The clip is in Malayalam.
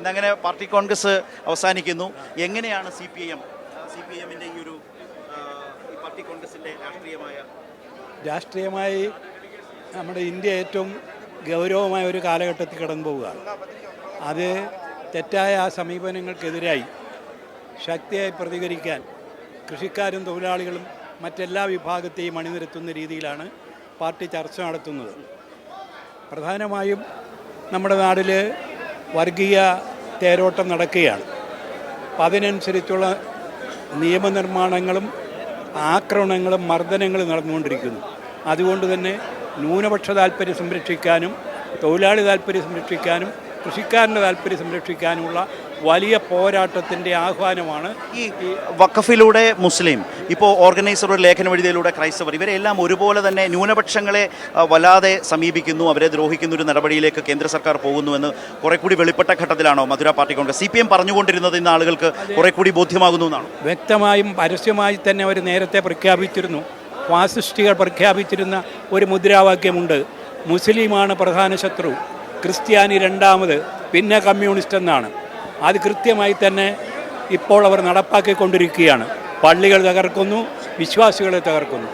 ഇന്നങ്ങനെ പാർട്ടി കോൺഗ്രസ് അവസാനിക്കുന്നു. എങ്ങനെയാണ് സി പി എമ്മിൻ്റെ ഈ ഒരു പാർട്ടി കോൺഗ്രസിൻ്റെ രാഷ്ട്രീയമായി നമ്മുടെ ഇന്ത്യ ഏറ്റവും ഗൗരവമായ ഒരു കാലഘട്ടത്തിൽ കടന്നു പോവുകയാണ്. അത് തെറ്റായ ആ സമീപനങ്ങൾക്കെതിരായി ശക്തിയായി പ്രതികരിക്കാൻ കൃഷിക്കാരും തൊഴിലാളികളും മറ്റെല്ലാ വിഭാഗത്തെയും അണിനിരത്തുന്ന രീതിയിലാണ് പാർട്ടി ചർച്ച നടത്തുന്നത്. പ്രധാനമായും നമ്മുടെ നാട്ടിൽ വർഗീയ തേരോട്ടം നടക്കുകയാണ്. അപ്പം അതിനനുസരിച്ചുള്ള നിയമനിർമ്മാണങ്ങളും ആക്രമണങ്ങളും മർദ്ദനങ്ങളും നടന്നുകൊണ്ടിരിക്കുന്നു. അതുകൊണ്ട് തന്നെ ന്യൂനപക്ഷ താല്പര്യം സംരക്ഷിക്കാനും തൊഴിലാളി താല്പര്യം സംരക്ഷിക്കാനും കൃഷിക്കാരൻ്റെ താല്പര്യം സംരക്ഷിക്കാനുമുള്ള വലിയ പോരാട്ടത്തിൻ്റെ ആഹ്വാനമാണ് ഈ വഖഫിലൂടെ മുസ്ലിം, ഇപ്പോൾ ഓർഗനൈസർ ഒരു ലേഖനം എഴുതിയതിലൂടെ ക്രൈസ്തവർ, ഇവരെല്ലാം ഒരുപോലെ തന്നെ ന്യൂനപക്ഷങ്ങളെ വല്ലാതെ സമീപിക്കുന്നു, അവരെ ദ്രോഹിക്കുന്ന ഒരു നടപടിയിലേക്ക് കേന്ദ്ര സർക്കാർ പോകുന്നുവെന്ന് കുറെ കൂടി വെളിപ്പെട്ട ഘട്ടത്തിലാണോ മധുര പാർട്ടി കോൺഗ്രസ് CPM പറഞ്ഞുകൊണ്ടിരുന്നത് ഇന്ന് ആളുകൾക്ക് കുറെ കൂടി ബോധ്യമാകുന്നു എന്നാണ്? വ്യക്തമായും പരസ്യമായി തന്നെ അവർ നേരത്തെ പ്രഖ്യാപിച്ചിരുന്നു. ഫാസിസ്റ്റുകൾ പ്രഖ്യാപിച്ചിരുന്ന ഒരു മുദ്രാവാക്യമുണ്ട്: മുസ്ലിമാണ് പ്രധാന ശത്രു, ക്രിസ്ത്യാനി രണ്ടാമത്, പിന്നെ കമ്മ്യൂണിസ്റ്റ് എന്നാണ്. അത് കൃത്യമായി തന്നെ ഇപ്പോൾ അവർ നടപ്പാക്കിക്കൊണ്ടിരിക്കുകയാണ്. പള്ളികൾ തകർക്കുന്നു, വിശ്വാസികളെ തകർക്കുന്നു.